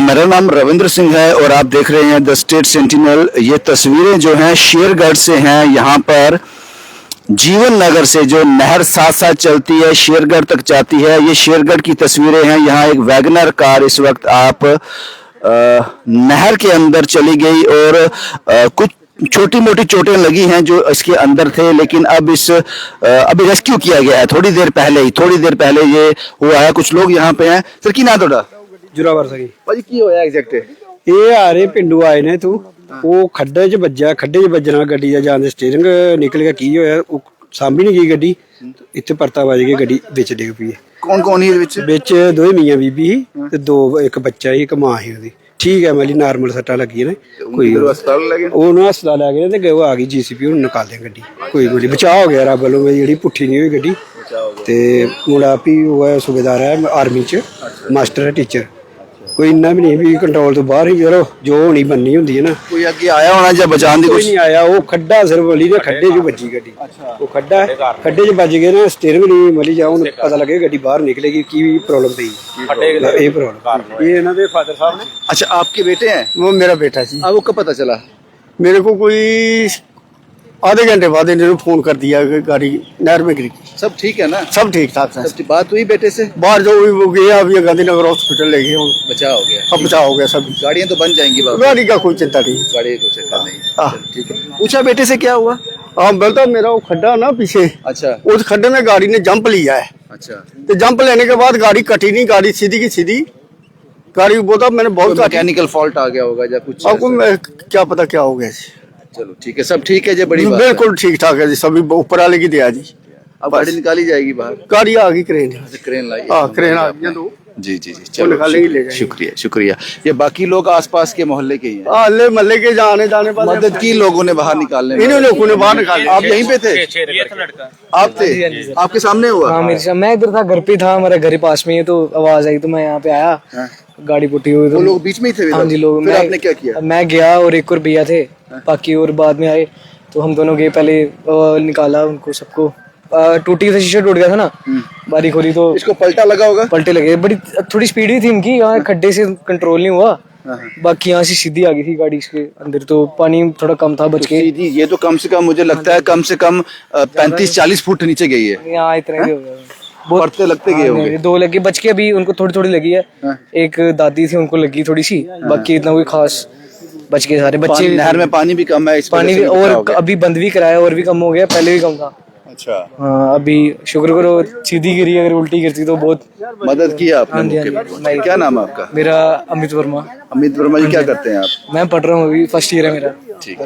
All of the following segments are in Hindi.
मेरा नाम रविंद्र सिंह है और आप देख रहे हैं द स्टेट सेंटिनल। ये तस्वीरें जो हैं शेरगढ़ से हैं। यहाँ पर जीवन नगर से जो नहर साथ साथ चलती है शेरगढ़ तक जाती है, ये शेरगढ़ की तस्वीरें हैं। यहाँ एक वैगनर कार इस वक्त आप नहर के अंदर चली गई और कुछ छोटी मोटी चोटें लगी हैं जो इसके अंदर थे, लेकिन अब अभी रेस्क्यू किया गया है। थोड़ी देर पहले ये हुआ है। कुछ लोग यहाँ पे हैं। सर की ना थोड़ा जुरावर सही भाजी की होया एग्जैक्ट ਇਹ ਆ ਰਹੇ ਪਿੰਡੂ ਆਏ ਨੇ ਤੂੰ ਉਹ ਖੱਡੇ 'ਚ ਵੱਜਣਾ ਗੱਡੀ ਦਾ ਜਾਂਦੇ ਸਟੀਅਰਿੰਗ ਨਿਕਲ ਗਿਆ। ਕੀ ਹੋਇਆ ਉਹ ਸਾਂਭੀ ਨਹੀਂ ਗਈ ਗੱਡੀ, ਇੱਥੇ ਪਰਤਾ ਵੱਜ ਕੇ ਗੱਡੀ ਵਿੱਚ ਡਿੱਗ ਪਈ। ਕੌਣ ਹੀ ਵਿੱਚ ਦੋਵੇਂ ਮੀਆਂ ਬੀਬੀ ਸੀ ਤੇ ਇੱਕ ਬੱਚਾ ਸੀ, ਇੱਕ ਮਾਂ ਸੀ ਉਹਦੀ। ਠੀਕ ਹੈ ਮਾਲੀ ਨਾਰਮਲ ਸੱਟਾਂ ਲੱਗੀਆਂ ਨੇ, ਕੋਈ ਉਹਨੂੰ ਹਸਪਤਾਲ ਲੈ ਗਏ ਤੇ ਉਹ ਆ ਗਈ ਜੀਸੀਪੀ, ਉਹਨੂੰ ਨਿਕਾਲ ਦੇ ਗੱਡੀ। ਕੋਈ ਗੱਡੀ ਬਚਾਅ ਹੋ ਗਿਆ ਰੱਬ ਵੱਲੋਂ, ਜਿਹੜੀ ਪੁੱਠੀ ਨਹੀਂ ਹੋਈ ਗੱਡੀ। ਤੇ ਮੁੰਡਾ ਵੀ ਉਹ ਸੂਬੇਦਾਰ ਹੈ ਆਰਮੀ 'ਚ, ਮਾਸਟਰ ਹੈ, ਟੀਚਰ। कोई इन्ना भी नहीं भी कंट्रोल तो बाहर ही, चलो जो होनी बननी होंदी है ना। कोई अगे आया होना या बचाने की कोई नहीं आया। वो खड्डा सिर्फ वाली ने खड्डे च बजी गड्डी। वो खड्डा खड्डे च बज गए ना, स्टीयरिंग नहीं मली जाओ, पता लगे गड्डी बाहर निकलेगी। की प्रॉब्लम थी ये प्रॉब्लम ये इन्हां दे फादर साहब ने। अच्छा आपके बेटे हैं? वो मेरा बेटा जी। आपको कब पता चला? मेरे को कोई आधे घंटे बाद इन्होंने फोन कर दिया कि गाड़ी नहर में गिरी। सब ठीक है ना? सब ठीक ठाक है। बात हुई बेटे से? बाहर जो वो गया अभी गांधीनगर हॉस्पिटल ले गए, बचाव हो गया। अब बचाव हो गया। सब गाड़ियां तो बन जाएंगी, गाड़ी का कोई चिंता नहीं, गाड़ी की कोई चिंता नहीं। ठीक है। पूछा बेटे से क्या हुआ? हाँ बोलता मेरा वो खड्डा ना पीछे, अच्छा उस खड्डे में गाड़ी ने जंप लिया है। अच्छा तो जंप लेने के बाद गाड़ी कटी नहीं, गाड़ी सीधी की सीधी गाड़ी बोलता मैंने बहुत मैकेनिकल फॉल्ट आ गया होगा या कुछ? आपको क्या पता क्या हो गया जी। चलो ठीक है, सब ठीक है जी, बड़ी बात बिल्कुल ठीक ठाक है जी, सभी ऊपर वाले की दिया जी। अब गाड़ी निकाली जाएगी बाहर? गाड़ी आ गई, क्रेन क्रेन लाई? हाँ क्रेन आ गई। जी जी जी, चलो शुक्रिया शुक्रिया। ये बाकी लोग आसपास के मोहल्ले के ही हैं? हाँ मोहल्ले के जाने मदद की लोगों ने बाहर निकालने? इन लोगों ने बाहर निकाले। आप यहीं पे थे? आप थे? आपके सामने हुआ? हाँ मेरे सामने। मैं इधर था, घर पे था, हमारा घर पास में है, तो आवाज आई तो मैं यहाँ पे आया। गाड़ी पुटी हुई तो लोग बीच में ही थे? हाँ जी लोग। आपने क्या किया? मैं गया और एक और भैया थे बाकी, और बाद में आए तो हम दोनों गए। पहले निकाला उनको सबको। टूटी से शीशा टूट गया था ना, बारी खोली तो इसको पलटा लगा होगा? पलटे लगे, बड़ी थोड़ी स्पीड भी थी इनकी, यहाँ खड्डे से कंट्रोल नहीं हुआ। बाकी यहाँ से सीधी आ गई थी गाड़ी इसके अंदर, तो पानी थोड़ा कम था, बच के। ये तो कम से कम मुझे लगता है कम से कम 35-40 फुट नीचे गई है। यहाँ इतने भी हो गया, बहुत लगते गए होंगे। 2 लगी, बच के अभी उनको थोड़ी थोड़ी लगी है। एक दादी थी उनको लगी थोड़ी सी, बाकी इतना कोई खास बच गए सारे बच्चे। नहर में पानी भी कम है, इस पानी भी, और अभी बंद भी कराया, और भी कम हो गया, पहले भी कम था। अच्छा हाँ अभी शुक्र करो सीधी गिरी, अगर उल्टी गिरती तो बहुत मदद किया आपने। हाँ क्या नाम है आपका? मेरा अमित वर्मा। अमित वर्मा जी, क्या करते हैं आप? मैं पढ़ रहा हूँ, अभी फर्स्ट ईयर है मेरा। ठीक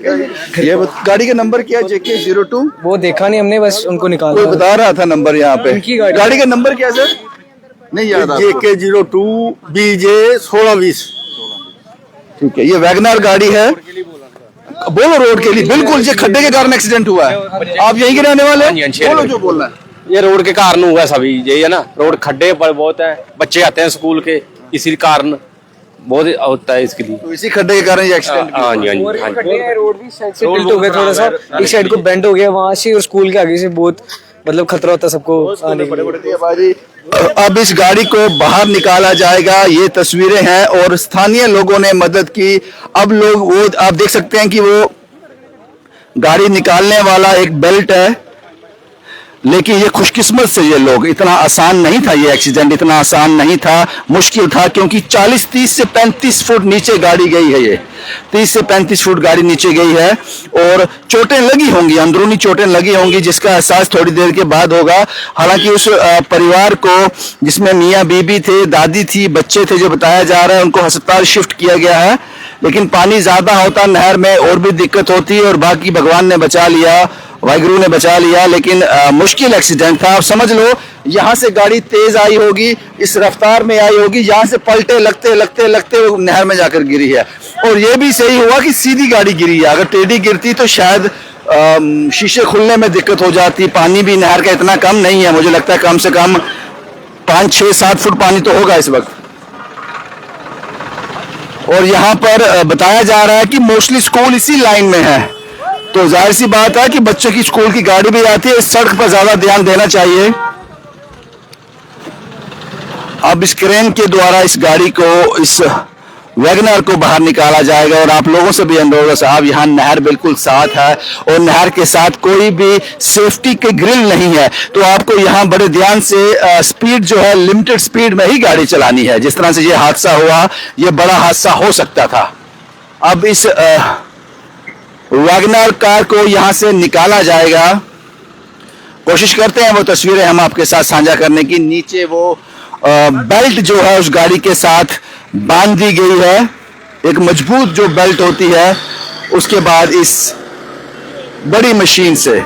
है। ये गाड़ी का नंबर क्या है? JK02? वो देखा नहीं हमने, बस उनको निकाला। कोई बता रहा था नंबर यहाँ पे। गाड़ी का नंबर क्या है सर? नहीं याद? JK02 BJ 1620। ठीक है। ये वैगनर गाड़ी है, बोलो रोड के लिए। बिल्कुल, ये खड्डे के कारण एक्सीडेंट हुआ है। आप यहीं के रहने वाले? बोलो जो बोलना है। ये रोड के कारण हुआ सभी, यही है ना। रोड खड्डे पर बहुत है, बच्चे आते हैं स्कूल के, इसी कारण बहुत होता है इसके लिए। तो इसी खड्डे के कारण ये एक्सीडेंट? हाँ जी हाँ जी। रोड भी साइड से टिल्ट हो गया थोड़ा सा, एक साइड को बेंड हो गया वहां से, और स्कूल के आगे से बहुत मतलब खतरा होता है सबको आने के लिए। अब इस गाड़ी को बाहर निकाला जाएगा। ये तस्वीरें हैं और स्थानीय लोगों ने मदद की। अब लोग, वो आप देख सकते हैं कि वो गाड़ी निकालने वाला एक बेल्ट है, लेकिन ये खुशकिस्मत से ये लोग, इतना आसान नहीं था ये एक्सीडेंट, इतना आसान नहीं था, मुश्किल था, क्योंकि 30 से 35 फुट नीचे गाड़ी गई है। ये 30 से 35 फुट गाड़ी नीचे गई है और चोटें लगी होंगी, अंदरूनी चोटें लगी होंगी, जिसका एहसास थोड़ी देर के बाद होगा। हालांकि उस परिवार को, जिसमें मियाँ बीबी थे, दादी थी, बच्चे थे, जो बताया जा रहा है, उनको अस्पताल शिफ्ट किया गया है। लेकिन पानी ज्यादा होता नहर में और भी दिक्कत होती, और बाकी भगवान ने बचा लिया, वाहिगुरु ने बचा लिया। लेकिन मुश्किल एक्सीडेंट था। आप समझ लो, यहाँ से गाड़ी तेज आई होगी, इस रफ्तार में आई होगी, यहाँ से पलटे लगते लगते लगते वो नहर में जाकर गिरी है। और ये भी सही हुआ कि सीधी गाड़ी गिरी है, अगर टेढ़ी गिरती तो शायद शीशे खुलने में दिक्कत हो जाती। पानी भी नहर का इतना कम नहीं है, मुझे लगता है कम से कम 5-6-7 फुट पानी तो होगा इस वक्त। और यहाँ पर बताया जा रहा है कि मोस्टली स्कूल इसी लाइन में है, तो जाहिर सी बात है कि बच्चों की स्कूल की गाड़ी भी आती है। इस सड़क पर ज्यादा ध्यान देना चाहिए। अब इस क्रेन के द्वारा इस गाड़ी को, इस वैगनर को बाहर निकाला जाएगा। और आप लोगों से भी अनुरोध है साहब, यहाँ नहर बिल्कुल साथ है और नहर के साथ कोई भी सेफ्टी के ग्रिल नहीं है, तो आपको यहाँ बड़े ध्यान से स्पीड जो है लिमिटेड स्पीड में ही गाड़ी चलानी है। जिस तरह से ये हादसा हुआ, ये बड़ा हादसा हो सकता था। अब इस वैगनर कार को यहाँ से निकाला जाएगा। कोशिश करते हैं वो तस्वीरें हम आपके साथ साझा करने की। नीचे वो बेल्ट जो है उस गाड़ी के साथ बांध दी गई है, एक मजबूत जो बेल्ट होती है। उसके बाद इस बड़ी मशीन से,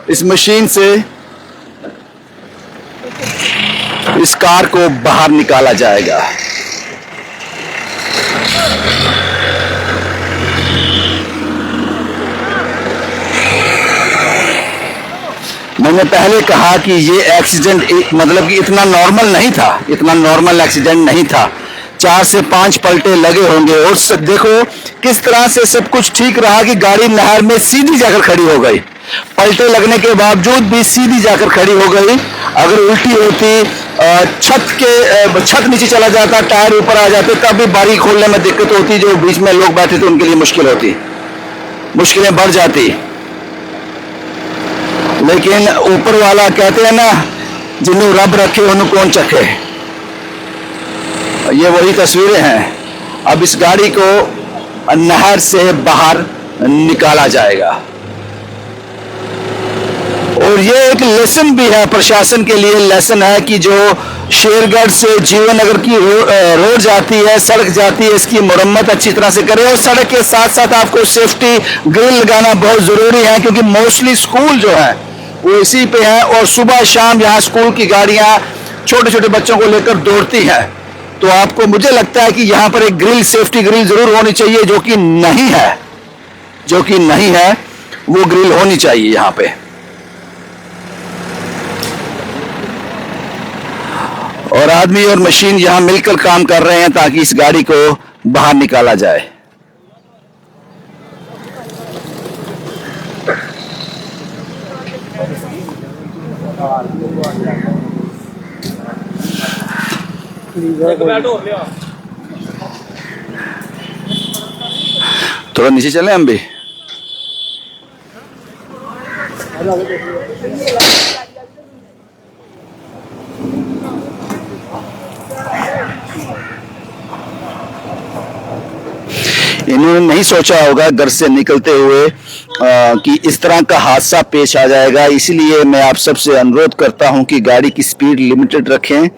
इस मशीन से इस कार को बाहर निकाला जाएगा। मैंने पहले कहा कि ये एक्सीडेंट मतलब कि इतना नॉर्मल नहीं था, इतना नॉर्मल एक्सीडेंट नहीं था। 4 से 5 पलटे लगे होंगे और देखो किस तरह से सब कुछ ठीक रहा कि गाड़ी नहर में सीधी जाकर खड़ी हो गई। पलटे लगने के बावजूद भी सीधी जाकर खड़ी हो गई। अगर उल्टी होती, छत नीचे चला जाता, टायर ऊपर आ जाते, तब भी बारी खोलने में दिक्कत होती। जो बीच में लोग बैठे थे उनके लिए मुश्किल होती, मुश्किलें बढ़ जाती। लेकिन ऊपर वाला कहते हैं ना, जिन्हों रब रखे उन्हों कौन चखे। ये वही तस्वीरें हैं। अब इस गाड़ी को नहर से बाहर निकाला जाएगा और ये एक लेसन भी है, प्रशासन के लिए लेसन है कि जो शेरगढ़ से जीवननगर की रोड जाती है, सड़क जाती है, इसकी मरम्मत अच्छी तरह से करें। और सड़क के साथ साथ आपको सेफ्टी ग्रिल लगाना बहुत जरूरी है, क्योंकि मोस्टली स्कूल जो है वो इसी पे है और सुबह शाम यहाँ स्कूल की गाड़ियां छोटे छोटे बच्चों को लेकर दौड़ती हैं। तो आपको, मुझे लगता है कि यहाँ पर एक ग्रिल, सेफ्टी ग्रिल जरूर होनी चाहिए, जो कि नहीं है, जो कि नहीं है, वो ग्रिल होनी चाहिए यहाँ पे। और आदमी और मशीन यहाँ मिलकर काम कर रहे हैं ताकि इस गाड़ी को बाहर निकाला जाए। थोड़ा नीचे चले हम भी। इन्होंने नहीं सोचा होगा घर से निकलते हुए कि इस तरह का हादसा पेश आ जाएगा। इसलिए मैं आप सबसे अनुरोध करता हूं कि गाड़ी की स्पीड लिमिटेड रखें,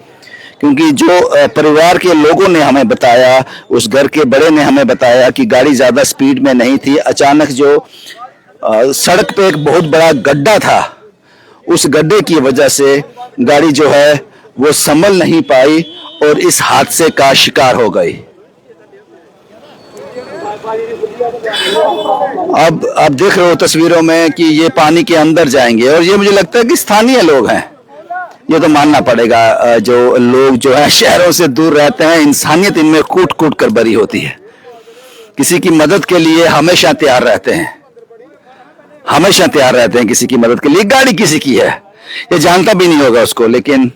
क्योंकि जो परिवार के लोगों ने हमें बताया, उस घर के बड़े ने हमें बताया कि गाड़ी ज़्यादा स्पीड में नहीं थी। अचानक जो सड़क पे एक बहुत बड़ा गड्ढा था, उस गड्ढे की वजह से गाड़ी जो है वो संभल नहीं पाई और इस हादसे का शिकार हो गई। अब आप देख रहे हो तस्वीरों में कि ये पानी के अंदर जाएंगे और ये मुझे लगता है कि स्थानीय लोग हैं। ये तो मानना पड़ेगा, जो लोग जो है शहरों से दूर रहते हैं, इंसानियत इनमें कूट कूट कर भरी होती है। किसी की मदद के लिए हमेशा तैयार रहते हैं, हमेशा तैयार रहते हैं किसी की मदद के लिए। गाड़ी किसी की है, ये जानता भी नहीं होगा उसको, लेकिन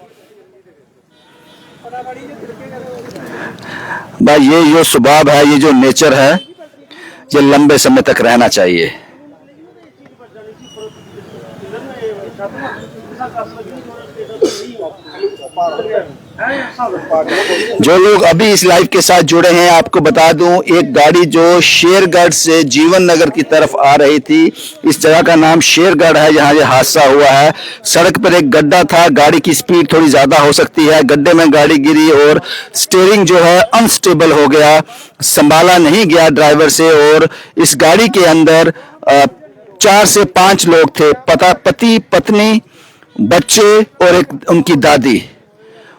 भाई ये जो स्वभाव है, ये जो नेचर है, ये लंबे समय तक रहना चाहिए। जो लोग अभी इस लाइव के साथ जुड़े हैं, आपको बता दूं, एक गाड़ी जो शेरगढ़ से जीवन नगर की तरफ आ रही थी, इस जगह का नाम शेरगढ़ है जहां ये हादसा हुआ है। सड़क पर एक गड्ढा था, गाड़ी की स्पीड थोड़ी ज्यादा हो सकती है, गड्ढे में गाड़ी गिरी और स्टीयरिंग जो है अनस्टेबल हो गया, संभाला नहीं गया ड्राइवर से। और इस गाड़ी के अंदर 4 से 5 लोग थे, पति पत्नी, बच्चे और एक उनकी दादी।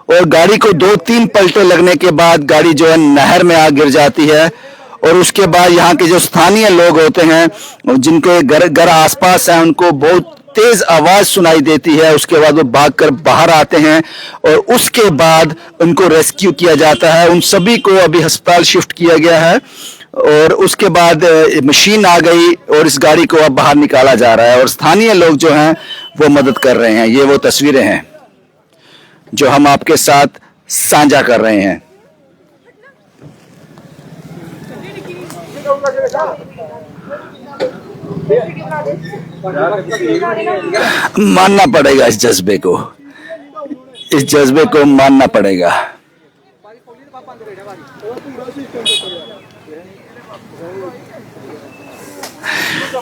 और गाड़ी को 2-3 पलटे लगने के बाद गाड़ी जो है नहर में आ गिर जाती है। और उसके बाद यहाँ के जो स्थानीय लोग होते हैं, जिनके घर आसपास हैं, उनको बहुत तेज आवाज सुनाई देती है। उसके बाद वो भागकर बाहर आते हैं और उसके बाद उनको रेस्क्यू किया जाता है। उन सभी को अभी अस्पताल शिफ्ट किया गया है और उसके बाद मशीन आ गई और इस गाड़ी को अब बाहर निकाला जा रहा है और स्थानीय लोग जो हैं वो मदद कर रहे हैं। ये वो तस्वीरें हैं जो हम आपके साथ साझा कर रहे हैं। मानना पड़ेगा इस जज्बे को, इस जज्बे को मानना पड़ेगा।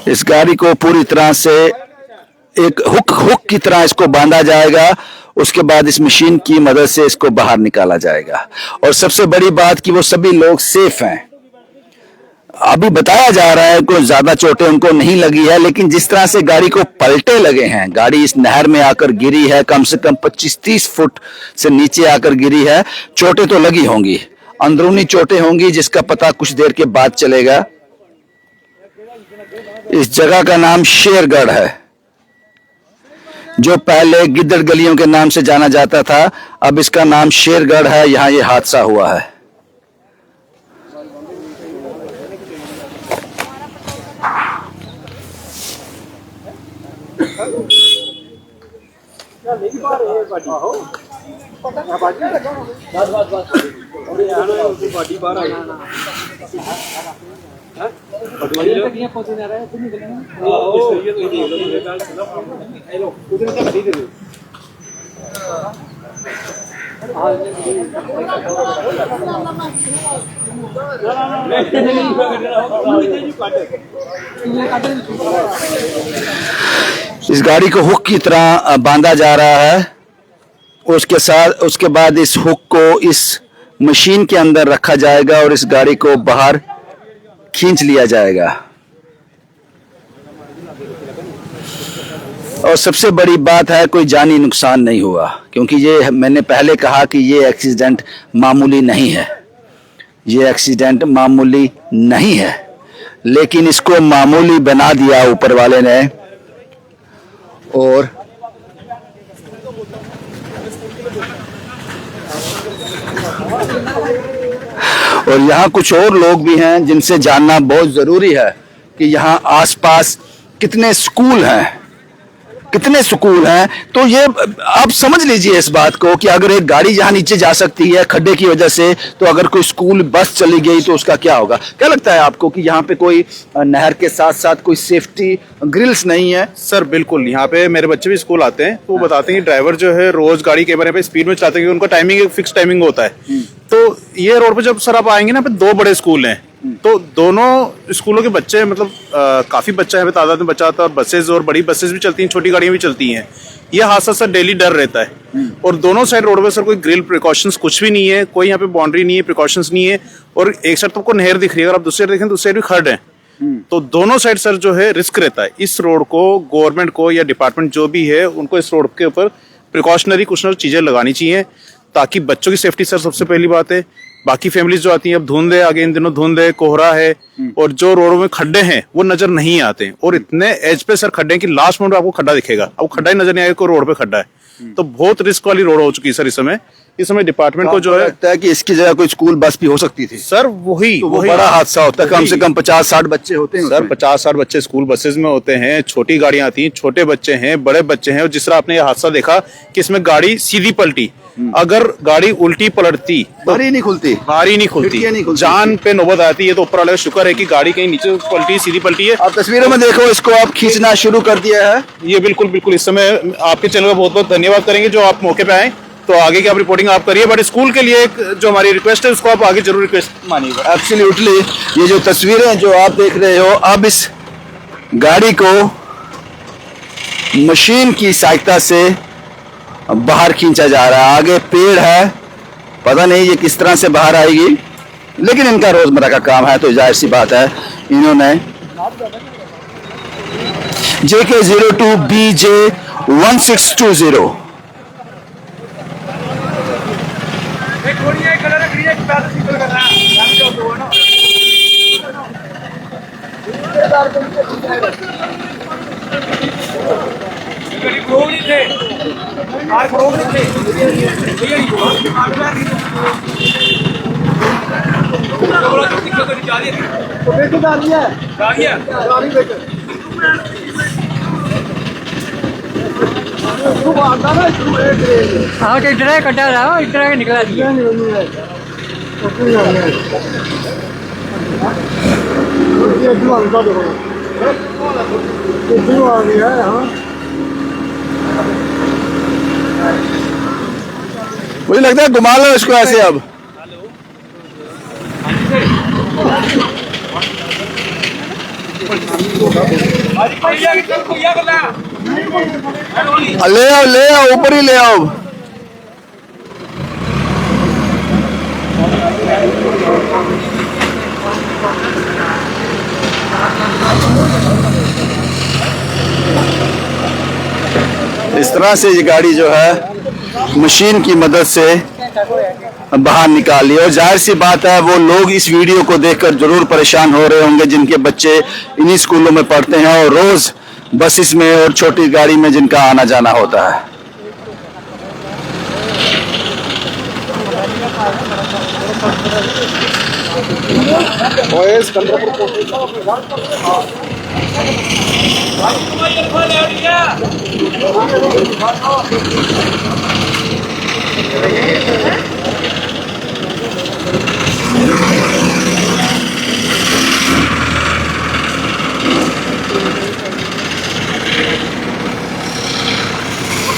इस गाड़ी को पूरी तरह से एक हुक की तरह इसको बांधा जाएगा, उसके बाद इस मशीन की मदद से इसको बाहर निकाला जाएगा। और सबसे बड़ी बात कि वो सभी लोग सेफ हैं। अभी बताया जा रहा है कोई ज्यादा चोटें उनको नहीं लगी है, लेकिन जिस तरह से गाड़ी को पलटे लगे हैं, गाड़ी इस नहर में आकर गिरी है, कम से कम 25-30 फुट से नीचे आकर गिरी है। चोटें तो लगी होंगी, अंदरूनी चोटें होंगी, जिसका पता कुछ देर के बाद चलेगा। इस जगह का नाम शेरगढ़ है, जो पहले गिद्दड़ गलियों के नाम से जाना जाता था, अब इसका नाम शेरगढ़ है। यहां ये हादसा हुआ है। इस गाड़ी को हुक की तरह बांधा जा रहा है। उसके बाद इस हुक को इस मशीन के अंदर रखा जाएगा और इस गाड़ी को बाहर खींच लिया जाएगा। और सबसे बड़ी बात है, कोई जानी नुकसान नहीं हुआ, क्योंकि ये मैंने पहले कहा कि ये एक्सीडेंट मामूली नहीं है। ये एक्सीडेंट मामूली नहीं है, लेकिन इसको मामूली बना दिया ऊपर वाले ने। और यहाँ कुछ और लोग भी हैं जिनसे जानना बहुत जरूरी है कि यहाँ आसपास कितने स्कूल हैं, कितने स्कूल हैं। तो ये आप समझ लीजिए इस बात को कि अगर एक गाड़ी यहाँ नीचे जा सकती है खड्डे की वजह से, तो अगर कोई स्कूल बस चली गई तो उसका क्या होगा। क्या लगता है आपको कि यहाँ पे कोई नहर के साथ साथ कोई सेफ्टी ग्रिल्स नहीं है? सर बिल्कुल, यहाँ पे मेरे बच्चे भी स्कूल आते हैं तो वो बताते हैं कि ड्राइवर जो है रोज गाड़ी के बारे में स्पीड में चलाते हैं, उनका टाइमिंग एक फिक्स टाइमिंग होता है। तो ये रोड पे जब सर आप आएंगे ना, पे 2 बड़े स्कूल हैं, तो दोनों स्कूलों के बच्चे मतलब काफी बच्चा है तादाद में बच्चा आता है, और बसेज और बड़ी बसेज भी चलती हैं, छोटी गाड़ियां भी चलती हैं। ये हादसा सर डेली डर रहता है। और दोनों साइड रोड पे सर कोई ग्रिल प्रिकॉशंस कुछ भी नहीं है, कोई यहाँ पे बाउंड्री नहीं है, प्रिकॉशंस नहीं है। और एक साइड तो आपको नहर दिख रही है, अगर आप दूसरी साइड देखें तो उस साइड भी खड्ड है। तो दोनों साइड सर जो है रिस्क रहता है। इस रोड को गवर्नमेंट को या डिपार्टमेंट जो भी है, उनको इस रोड के ऊपर प्रिकॉशनरी कुछ ना चीजें लगानी चाहिए, ताकि बच्चों की सेफ्टी सर सबसे पहली बात है। बाकी फैमिलीज जो आती हैं, अब धुंध है, आगे इन दिनों धुंध है, कोहरा है, और जो रोडों में खड्डे हैं वो नजर नहीं आते। और इतने एज पे सर खड्डे हैं कि लास्ट मोमेंट में आपको खड्डा दिखेगा, अब खड्डा ही नजर नहीं आएगा, कोई रोड पे खड्डा है। तो बहुत रिस्क वाली रोड हो चुकी है सर इस समय डिपार्टमेंट को जो है लगता है कि इसकी जगह कोई स्कूल बस भी हो सकती थी सर। वही तो बड़ा हादसा होता है, कम से कम 50-60 बच्चे होते हैं सर। 50-60 बच्चे स्कूल बसेज में होते हैं, छोटी गाड़ियां आती हैं, छोटे बच्चे हैं, बड़े बच्चे हैं। और जिस तरह आपने ये हादसा देखा कि इसमें गाड़ी सीधी पलटी, अगर गाड़ी उल्टी पलटती तो बारी नहीं खुलती, खिड़कियां नहीं खुलती, जान पे नौबत आती है। तो ऊपर वाले का शुक्र है कि गाड़ी कहीं नीचे पलटी, सीधी पलटी है। आप तस्वीरों में देखो, इसको आप खींचना शुरू कर दिया है। ये बिल्कुल इस समय आपके चैनल का बहुत बहुत धन्यवाद करेंगे जो आप मौके पे आए। तो आगे की आप रिपोर्टिंग आप करिए, बट स्कूल के लिए एक जो हमारी रिक्वेस्ट है उसको आप आगे जरूर रिक्वेस्ट मानिएगा। एब्सोल्युटली। ये जो तस्वीरें जो आप देख रहे हो, अब इस गाड़ी को मशीन की सहायता से बाहर खींचा जा रहा है। आगे पेड़ है, पता नहीं ये किस तरह से बाहर आएगी, लेकिन इनका रोजमर्रा का काम है, तो जाहिर सी बात है इन्होंने JK02BJ1620 गाड़ी हाँ तो इधर कटा रहा इधर निकला दिया मुझे लगता है घुमा लो इसको ऐसे अब। ले आओ ऊपर ही ले आओ। इस तरह से ये गाड़ी जो है मशीन की मदद से बाहर निकाली। और जाहिर सी बात है वो लोग इस वीडियो को देखकर जरूर परेशान हो रहे होंगे जिनके बच्चे इन्हीं स्कूलों में पढ़ते हैं और रोज बसेस में और छोटी गाड़ी में जिनका आना जाना होता है।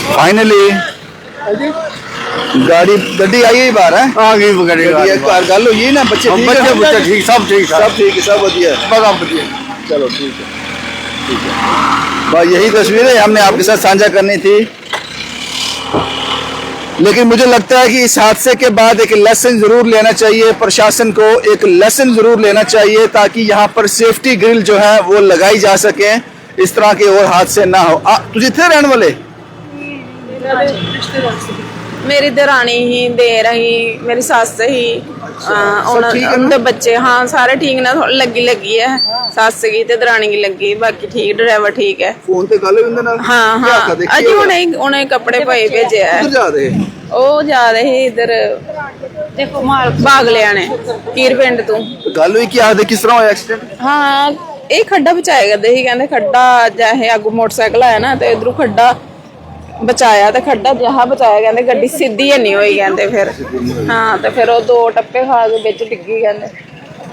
फाइनली गड्डी आई है बाहर है आ गई गड्डी गल हुई ना बच्चे ठीक सब ठीक है सब बढ़िया चलो ठीक है बस यही तस्वीरें हमने आपके साथ साझा करनी थी। लेकिन मुझे लगता है कि इस हादसे के बाद एक लेसन जरूर लेना चाहिए, प्रशासन को एक लेसन जरूर लेना चाहिए ताकि यहाँ पर सेफ्टी ग्रिल जो है वो लगाई जा सके, इस तरह के और हादसे ना हो। तुझे थे रहने वाले मेरी दरानी ही दे रही मेरी सस ही उनके बच्चे हाँ सारे ठीक ना लगी है सस की ते दरानी की लगी बाकी ठीक ड्राइवर ठीक है। फोन ते गल होई उंदे नाल हाँ हाँ अजी उन्हें कपड़े पाए भेजे है ਉਹ ਜਾ ਰਹੇ इधर देखो बागले आने कीर पिंड तू गल हुई कि आदे किस तरह होया एक्सीडेंट। हाँ ਇਹ ਖੱਡਾ ਬਚਾਇਆ ਕਰਦੇ ਸੀ ਕਹਿੰਦੇ ਖੱਡਾ ਜਾਹੇ ਅੱਗੋਂ ਮੋਟਰਸਾਈਕਲ ਆਇਆ ਨਾ ਤੇ ਇਧਰੋਂ ਖੱਡਾ ਬਚਾਇਆ ਤੇ ਖੱਡਾ ਜਹਾ ਬਚਾਇਆ ਕਹਿੰਦੇ ਗੱਡੀ ਸਿੱਧੀ ਨਹੀਂ ਹੋਈ ਕਹਿੰਦੇ ਫਿਰ ਹਾਂ ਤੇ ਫਿਰ ਉਹ ਦੋ ਟੱਪੇ ਖਾ ਕੇ ਵਿੱਚ ਡਿੱਗੀ ਕਹਿੰਦੇ।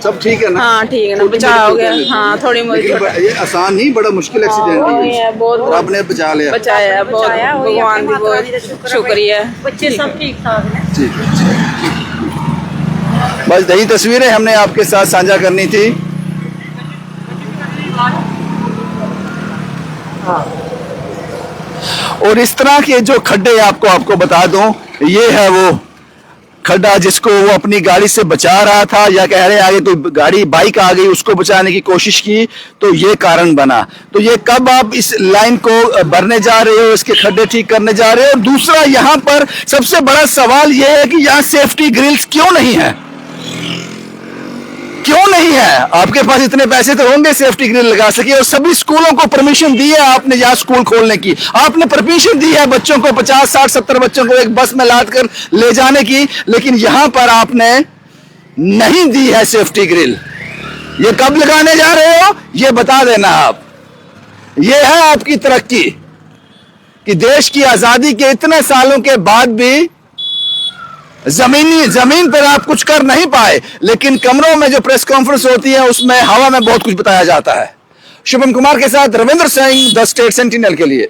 सब ठीक है ना? हाँ ठीक है ना बचाव हो गया हाँ थोड़ी मोटी ये आसान नहीं बड़ा मुश्किल एक्सीडेंट है बहुत रब ने बचा लिया बचाया बहुत भगवान की बहुत शुक्रिया बच्चे सब ठीक ठाक हैं। बस यही तस्वीरें हमने आपके साथ साझा करनी थी। और इस तरह के जो खड्डे आपको बता दूं ये है वो खड्डा जिसको वो अपनी गाड़ी से बचा रहा था या कह रहे आगे तो गाड़ी बाइक आ गई उसको बचाने की कोशिश की तो ये कारण बना। तो ये कब आप इस लाइन को भरने जा रहे हो, इसके खड्डे ठीक करने जा रहे हो। और दूसरा यहाँ पर सबसे बड़ा सवाल ये है कि यहाँ सेफ्टी ग्रिल्स क्यों नहीं है, क्यों नहीं है? आपके पास इतने पैसे तो होंगे सेफ्टी ग्रिल लगा सके। और सभी स्कूलों को परमिशन दी है आपने यहाँ स्कूल खोलने की, आपने परमिशन दी है बच्चों को 50, 60, 70 बच्चों को एक बस में लाद कर ले जाने की, लेकिन यहाँ पर आपने नहीं दी है सेफ्टी ग्रिल। ये कब लगाने जा रहे हो ये बता देना आप। ये है आपकी तरक्की कि देश की आजादी के इतने सालों के बाद भी जमीन पर आप कुछ कर नहीं पाए, लेकिन कमरों में जो प्रेस कॉन्फ्रेंस होती है उसमें हवा में बहुत कुछ बताया जाता है। शुभम कुमार के साथ Ravindra Singh, the state sentinel के लिए।